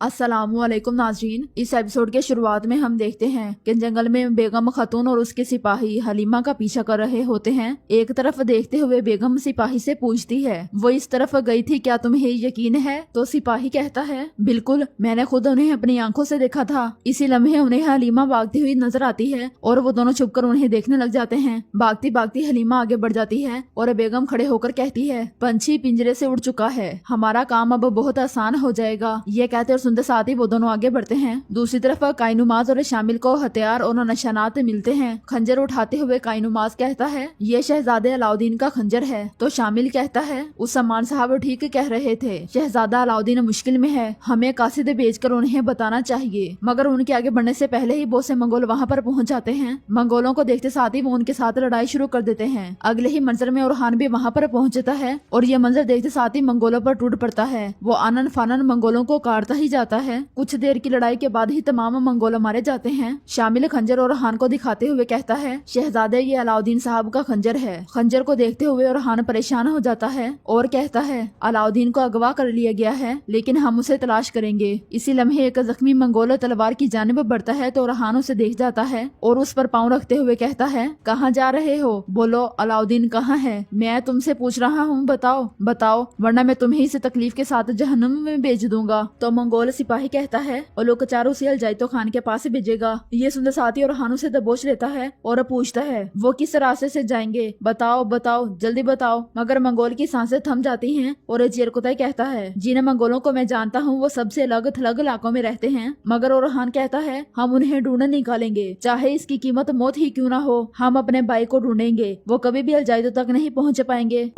अस्सलामुअलैकुम नाजरीन। इस एपिसोड के शुरुआत में हम देखते हैं कि जंगल में बेगम खातून और उसके सिपाही हलीमा का पीछा कर रहे होते हैं। एक तरफ देखते हुए बेगम सिपाही से पूछती है, वो इस तरफ गई थी, क्या तुम्हें यकीन है? तो सिपाही कहता है, बिल्कुल, मैंने खुद उन्हें अपनी आंखों से देखा था। इसी लम्हे उन्हें हलीमा भागती हुई नजर आती है और वो दोनों छुपकर उन्हें देखने लग जाते हैं। भागती भागती हलीमा आगे बढ़ जाती है और बेगम खड़े होकर कहती है, पंछी पिंजरे से उड़ चुका है, हमारा काम अब बहुत आसान हो जाएगा। ये कहते और सुनते साथ ही वो दोनों आगे बढ़ते हैं। दूसरी तरफ कायनुमाज और शामिल को हथियार और निशानात मिलते हैं। खंजर उठाते हुए कायनुमाज कहता है, ये शहजादे अलाउद्दीन का खंजर है। तो शामिल कहता है, उस्मान साहब ठीक कह रहे थे, शहजादा अलाउद्दीन मुश्किल में है, हमें कासिद भेजकर उन्हें बताना चाहिए। मगर उनके आगे बढ़ने से पहले ही बहुत से मंगोल वहाँ पर पहुँच जाते हैं। मंगोलों को देखते साथ ही वो उनके साथ लड़ाई शुरू कर देते हैं। अगले ही मंजर में ओरहान भी वहाँ पर पहुँच जाता है और ये मंजर देखते साथ ही मंगोलों पर टूट पड़ता है। वो आनन फानन मंगोलों को काटता ही जाता है। कुछ देर की लड़ाई के बाद ही तमाम मंगोल मारे जाते हैं। शामिल खंजर ओरहान को दिखाते हुए कहता है, शहजादे ये अलाउद्दीन साहब का खंजर है। खंजर को देखते हुए ओरहान परेशान हो जाता है और कहता है, अलाउद्दीन को अगवा कर लिया गया है, लेकिन हम उसे तलाश करेंगे। इसी लम्हे एक जख्मी मंगोल तलवार की जानिब बढ़ता है तो ओरहान उसे देख जाता है और उस पर पाँव रखते हुए कहता है, कहाँ जा रहे हो? बोलो, अलाउद्दीन कहाँ है? मैं तुमसे पूछ रहा हूँ, बताओ बताओ, वरना मैं तुम्हें इस तकलीफ के साथ जहन्नुम में भेज दूंगा। तो मंगोल सिपाही कहता है, और लोग चारों से अलजाइतो खान के पास भेजेगा। ये सुंदर साथी और हानू से दबोच लेता है और पूछता है, वो किस रास्ते से जाएंगे? बताओ बताओ, जल्दी बताओ। मगर मंगोल की सांसें थम जाती हैं और चेरकुताई कहता है, जिन मंगोलों को मैं जानता हूँ वो सबसे अलग थलग इलाकों में रहते हैं। मगर ओरहान कहता है, हम उन्हें ढूंढ निकालेंगे, चाहे इसकी कीमत मौत ही क्यों ना हो। हम अपने भाई को ढूंढेंगे, वो कभी भी अलजाइतो तक नहीं पहुँच पाएंगे।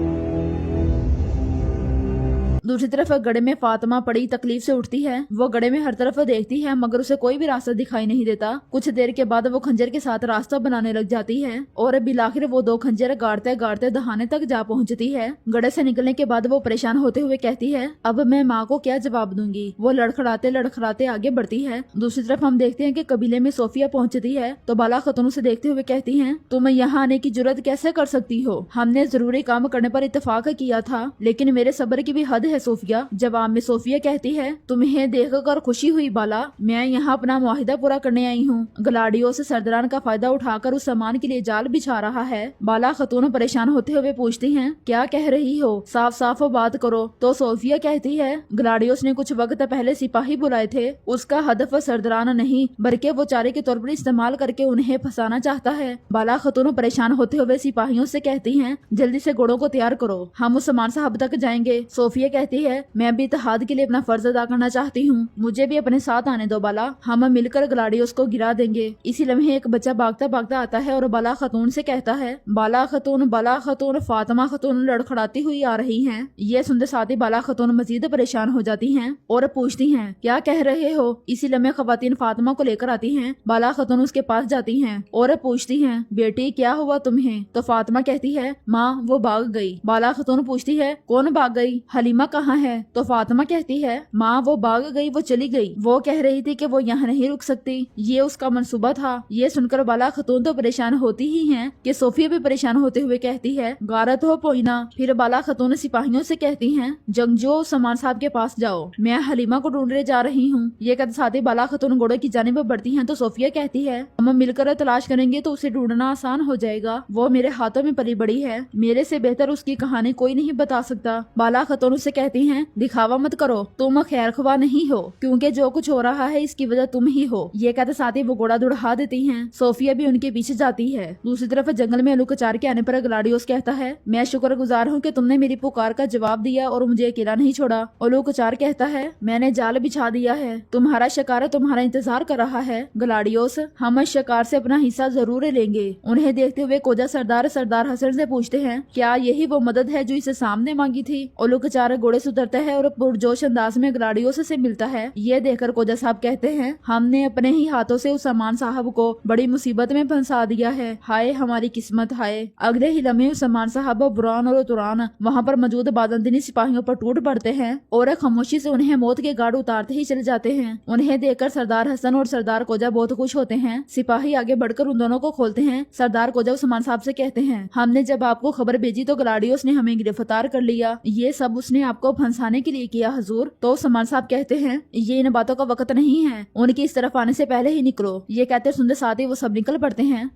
दूसरी तरफ गड़े में फातिमा बड़ी तकलीफ से उठती है। वो गड़े में हर तरफ देखती है मगर उसे कोई भी रास्ता दिखाई नहीं देता। कुछ देर के बाद वो खंजर के साथ रास्ता बनाने लग जाती है और बिलाखिर वो दो खंजर गाड़ते गाड़ते दहाने तक जा पहुंचती है। गड़े से निकलने के बाद वो परेशान होते हुए कहती है, अब मैं माँ को क्या जवाब दूंगी। वो लड़खड़ाते लड़खड़ाते आगे बढ़ती है। दूसरी तरफ हम देखते हैं कि कबीले में सोफिया पहुंचती है तो बाला खतून उसे देखते हुए कहती है, तुम यहाँ आने की जुर्रत कैसे कर सकती हो? हमने जरूरी काम करने पर इत्तेफाक किया था, लेकिन मेरे सब्र की भी हद है सोफिया। जवाब में सोफिया कहती है, तुम्हें देखकर खुशी हुई बाला, मैं यहाँ अपना मुआहिदा पूरा करने आई हूँ। गलाडियो से सरदारान का फायदा उठाकर उस सामान के लिए जाल बिछा रहा है। बाला खतून परेशान होते हुए पूछती हैं, क्या कह रही हो? साफ साफ बात करो। तो सोफिया कहती है, गलाडियोस ने कुछ वक्त पहले सिपाही बुलाए थे, उसका हदफ सरदारान नहीं बल्कि वो चारे के तौर पर इस्तेमाल करके उन्हें फंसाना चाहता है। बाला खतून परेशान होते हुए सिपाहियों से कहती हैं, जल्दी से घोड़ों को तैयार करो, हम उस सामान साहब तक जाएंगे। सोफिया कहती है, मैं भी इत्तेहाद के लिए अपना फर्ज अदा करना चाहती हूँ, मुझे भी अपने साथ आने दो बाला, हम मिलकर गलाडियोस को गिरा देंगे। इसी लम्हे एक बच्चा भागता भागता आता है और बाला खतून से कहता है, बाला खतून फातिमा खतून लड़खड़ाती हुई आ रही हैं। ये सुनते साथ ही बाला खतून मजीद परेशान हो जाती हैं और पूछती हैं, क्या कह रहे हो? इसी लम्हे खवातीन फातिमा को लेकर आती हैं। बाला खतून उसके पास जाती हैं और पूछती हैं, बेटी क्या हुआ तुम्हें? तो फातिमा कहती है, माँ वो भाग गई। बाला खतून पूछती है, कौन भाग गई? हलीमा कहाँ है? तो फातिमा कहती है, माँ वो भाग गई, वो चली गई, वो कह रही थी कि वो यहाँ नहीं रुक सकती, ये उसका मंसूबा था। ये सुनकर बाला खतून तो परेशान होती ही हैं कि सोफिया भी परेशान होते हुए कहती है, गारत हो पोइना। फिर बाला खतून सिपाहियों से कहती हैं, जंगजो समान साहब के पास जाओ, मैं हलीमा को ढूंढने जा रही हूँ। ये कहते साथ ही बाला खतून घोड़े की जानिब बढ़ती हैं तो सोफिया कहती है, हम मिलकर तलाश करेंगे तो उसे ढूंढना आसान हो जाएगा। वो मेरे हाथों में पली बड़ी है, मेरे से बेहतर उसकी कहानी कोई नहीं बता सकता। बाला खतून उससे कहती हैं, दिखावा मत करो, तुम खैर ख्वाह नहीं हो, क्योंकि जो कुछ हो रहा है इसकी वजह तुम ही हो। ये कहते साथ ही वो घोड़ा दुढ़ा देती हैं। सोफिया भी उनके पीछे जाती है। दूसरी तरफ जंगल में अलुकचार के आने पर गलाडियोस कहता है, मैं शुक्रगुजार हूँ कि तुमने मेरी पुकार का जवाब दिया और मुझे अकेला नहीं छोड़ा। अलुकचार कहता है, मैंने जाल बिछा दिया है, तुम्हारा शिकार तुम्हारा इंतजार कर रहा है। गलाडियोस, हम शिकार से अपना हिस्सा जरूर लेंगे। उन्हें देखते हुए कोजा सरदार हसन से पूछते हैं, क्या यही वो मदद है जो इसे सामने मांगी थी? अलुकचार घोड़े से उतरता है और पुरजोश अंदाज में गलाडियोस से मिलता है। ये देखकर कोजा साहब कहते हैं, हमने अपने ही हाथों से उस सामान साहब को बड़ी मुसीबत में फंसा दिया है, हाय हमारी किस्मत हाय। अगले ही लम्हे उस सामान साहब बुरान और तुरान वहाँ पर मौजूद बादंदनी सिपाहियों पर टूट पड़ते हैं और खामोशी से उन्हें मौत के गाड़ उतारते ही चले जाते हैं। उन्हें देखकर सरदार हसन और सरदार कोजा बहुत खुश होते हैं। सिपाही आगे बढ़कर उन दोनों को खोलते हैं। सरदार कोजा उस सामान साहब से कहते हैं, हमने जब आपको खबर भेजी तो गलाडियोस ने हमें गिरफ्तार कर लिया, ये सब उसने आपको फंसाने के लिए किया हुजूर। तो उस्मान साहब कहते हैं ये इन बातों का वक्त नहीं है, उनकी इस तरफ आने से पहले ही निकलो। ये कहते सुनते साथ ही वो सब निकल पड़ते हैं।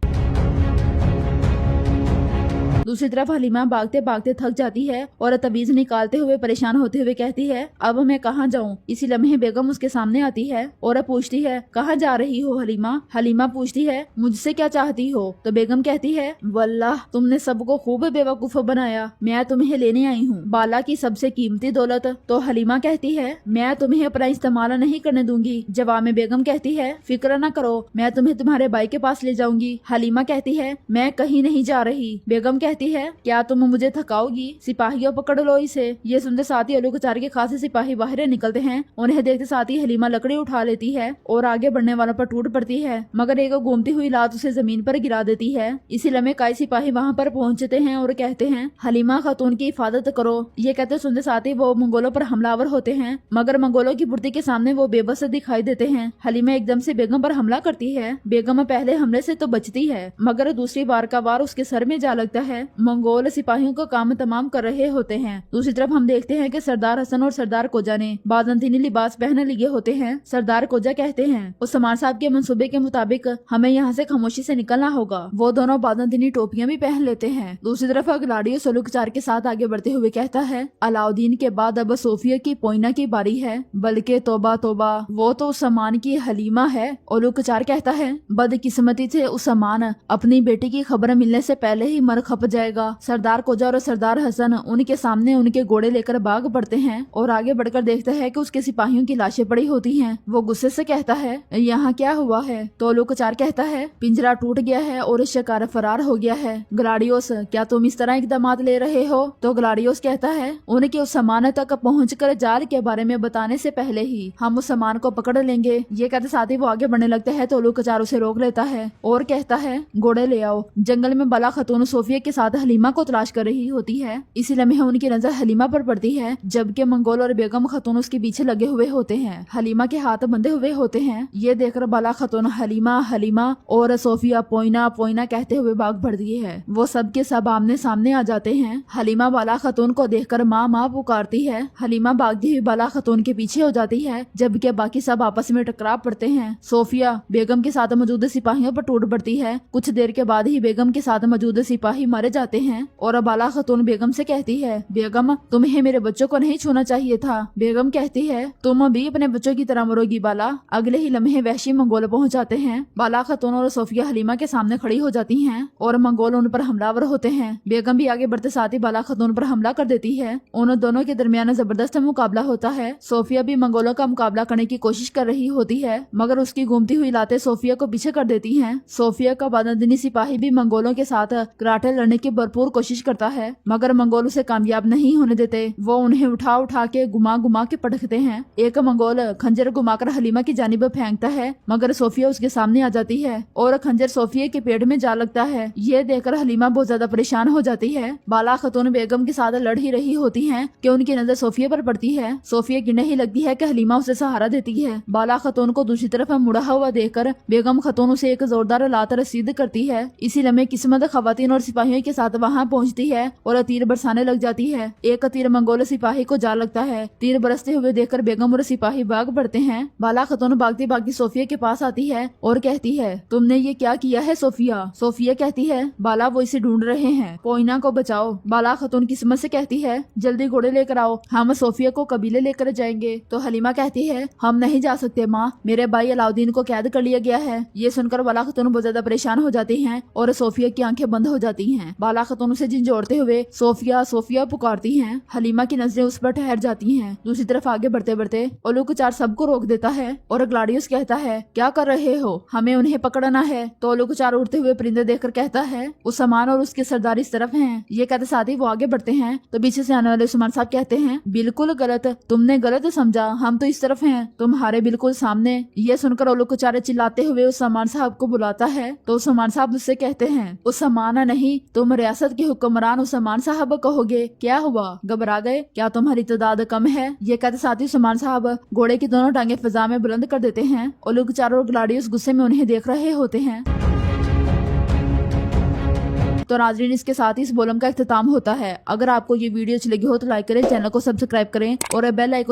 दूसरी तरफ हलीमा भागते भागते थक जाती है और तवीज निकालते हुए परेशान होते हुए कहती है अब मैं कहाँ जाऊँ। इसी लम्हे बेगम उसके सामने आती है और पूछती है कहाँ जा रही हो हलीमा। हलीमा पूछती है मुझसे क्या चाहती हो। तो बेगम कहती है वल्लाह तुमने सबको खूब बेवकूफ बनाया, मैं तुम्हें लेने आई हूँ बाला की सबसे कीमती दौलत। तो हलीमा कहती है मैं तुम्हें अपना इस्तेमाल नहीं करने दूंगी। जवाब में बेगम कहती है फिक्र न करो, मैं तुम्हें तुम्हारे भाई के पास ले जाऊंगी। हलीमा कहती है मैं कहीं नहीं जा रही। बेगम कहती है क्या तुम मुझे थकाओगी, सिपाहियों पकड़ लो इसे। ये सुनते साथ ही अलूकचार के खासे सिपाही बाहर निकलते हैं। उन्हें देखते साथ ही हलीमा लकड़ी उठा लेती है और आगे बढ़ने वालों पर टूट पड़ती है, मगर एक घूमती हुई लात उसे जमीन पर गिरा देती है। इसी लम्हे कई सिपाही वहाँ पर पहुँचते हैं और कहते हैं हलीमा खातून की हिफाजत करो। ये कहते सुनते साथ ही वो मंगोलों पर हमलावर होते हैं, मगर मंगोलों की फुर्ती के सामने वो बेबस दिखाई देते हैं। हलीमा एकदम से बेगम पर हमला करती है। बेगम पहले हमले से तो बचती है, मगर दूसरी बार का वार उसके सर में जा लगता है। मंगोल सिपाहियों का काम तमाम कर रहे होते हैं। दूसरी तरफ हम देखते हैं कि सरदार हसन और सरदार कोजा ने बाज़ंतीनी लिबास पहने लिए होते हैं। सरदार कोजा कहते हैं उस्मान साहब के मंसूबे के मुताबिक हमें यहाँ से खामोशी से निकलना होगा। वो दोनों बाज़ंतीनी टोपियां भी पहन लेते हैं। दूसरी तरफ ग्लाडियो सलूकचार के साथ आगे बढ़ते हुए कहता है अलाउद्दीन के बाद अब सोफिया की पोइना की बारी है, बल्कि तोबा तोबा वो तो उस्मान की हलीमा है। ओलुकचार कहता है बदकिस्मती से उस्मान अपनी बेटी की खबर मिलने से पहले ही मर खप जाएगा। सरदार कोजा और सरदार हसन उनके सामने उनके घोड़े लेकर भाग पड़ते हैं और आगे बढ़कर देखता है कि उसके सिपाहियों की लाशें पड़ी होती हैं। वो गुस्से से कहता है यहाँ क्या हुआ है। तो ओलुकचार कहता है पिंजरा टूट गया है और शिकार फरार हो गया है। ग्लाडियोस क्या तुम इस तरह इकदामात ले रहे हो। तो ग्लाडियोस कहता है उनके उस सामान तक पहुंचकर जाल के बारे में बताने से पहले ही हम उस सामान को पकड़ लेंगे। ये कहते साथ ही वो आगे बढ़ने लगता है तो ओलुकचार उसे रोक लेता है और कहता है घोड़े ले आओ। जंगल में बाला खतून सोफिया के साथ हलीमा को तलाश कर रही होती है। इसी लम्हे उनकी नजर हलीमा पर पड़ती है, जबकि मंगोल और बेगम खतून उसके पीछे लगे हुए होते हैं। हलीमा के हाथ बंधे हुए होते हैं। ये देखकर बाला खतून हलीमा हलीमा और सोफिया पोइना पोइना कहते हुए भाग पड़ती है। वो सब के सब आमने सामने आ जाते हैं। हलीमा बाला खतून को देखकर माँ माँ पुकारती है। हलीमा भागती हुई बाला खतून के पीछे हो जाती है, जबकि बाकी सब आपस में टकरा पड़ते हैं। सोफिया बेगम के साथ मौजूद सिपाहियों पर टूट पड़ती है। कुछ देर के बाद ही बेगम के साथ मौजूद सिपाही मारे जाते हैं और बाला खतून बेगम से कहती है बेगम तुम्हें मेरे बच्चों को नहीं छूना चाहिए था। बेगम कहती है तुम भी अपने बच्चों की तरह मरोगी बाला। अगले ही लम्हे वहशी मंगोल पहुंच जाते हैं। बाला खतून और सोफिया हलीमा के सामने खड़ी हो जाती हैं और मंगोल उन पर हमलावर होते हैं। बेगम भी आगे बढ़ते साथ ही बाला खतून पर हमला कर देती है। उन दोनों के दरमियान जबरदस्त मुकाबला होता है। सोफिया भी मंगोलों का मुकाबला करने की कोशिश कर रही होती है, मगर उसकी घूमती हुई लातें सोफिया को पीछे कर देती हैं। सोफिया का बाज़ंतीनी सिपाही भी मंगोलों के साथ कराटे लड़ने की भरपूर कोशिश करता है, मगर मंगोल उसे कामयाब नहीं होने देते। वो उन्हें उठा उठा के घुमा घुमा के पटकते हैं। एक मंगोल खंजर घुमाकर हलीमा की जानिब फेंकता है, मगर सोफिया उसके सामने आ जाती है और खंजर सोफिया के पेट में जा लगता है। ये देखकर हलीमा बहुत ज्यादा परेशान हो जाती है। बाला खतून बेगम के साथ लड़ ही रही होती हैं कि उनकी नजर सोफिया पर पड़ती है। सोफिया गिरने ही लगती है कि हलीमा उसे सहारा देती है। बाला खतून को दूसरी तरफ मुड़ा हुआ देखकर बेगम खतून उसे एक जोरदार लात रसीद करती है। इसी लम्हे किस्मत खवातीन और सिपाहियों के साथ वहाँ पहुँचती है और तीर बरसाने लग जाती है। एक तीर मंगोल सिपाही को जा लगता है। तीर बरसते हुए देखकर बेगम और सिपाही भाग पड़ते हैं। बाला खतून भागती भागती सोफिया के पास आती है और कहती है तुमने ये क्या किया है सोफिया। सोफिया कहती है बाला वो इसे ढूंढ रहे हैं, पोइना को बचाओ। बाला खतून किस्मत से कहती है जल्दी घोड़े लेकर आओ, हम सोफिया को कबीले लेकर जाएंगे। तो हलीमा कहती है हम नहीं जा सकते माँ, मेरे भाई अलाउद्दीन को कैद कर लिया गया है। ये सुनकर बाला खतून बहुत ज्यादा परेशान हो जाती हैं और सोफिया की आंखें बंद हो जाती हैं। बाला खतून उसे झंझोड़ते हुए सोफिया सोफिया पुकारती हैं। हलीमा की नजरें उस पर ठहर जाती हैं। दूसरी तरफ आगे बढ़ते बढ़ते ओलुकचार सबको रोक देता है और ग्लाडियोस कहता है क्या कर रहे हो, हमें उन्हें पकड़ना है। तो ओलुकचार उड़ते हुए परिंदे देखकर कहता है उस्मान और उसके सरदार इस तरफ हैं। ये कहते साथ ही वो आगे बढ़ते हैं तो पीछे से आने वाले उस्मान साहब कहते हैं बिल्कुल गलत, तुमने गलत समझा, हम तो इस तरफ हैं, तुम्हारे बिल्कुल सामने। ये सुनकर ओलुकचार चिल्लाते हुए उस्मान साहब को बुलाता है तो उस्मान साहब उससे कहते हैं उस्मान नहीं, तुम रियासत के हुक्मरान उस्मान साहब कहोगे। क्या हुआ, घबरा गए, क्या तुम्हारी तादाद कम है। ये कहते साथ ही उस्मान साहब घोड़े की दोनों टांगे फिजा में बुलंद कर देते हैं। ओलुकचार और ग्लाडियोस गुस्से में उन्हें देख रहे होते हैं। تو ناظرین اس کے ساتھ ہی اس بولم کا اختتام ہوتا ہے۔ اگر آپ کو یہ ویڈیو اچھی لگی ہو تو لائک کریں، چینل کو سبسکرائب کریں اور بیل آئیکن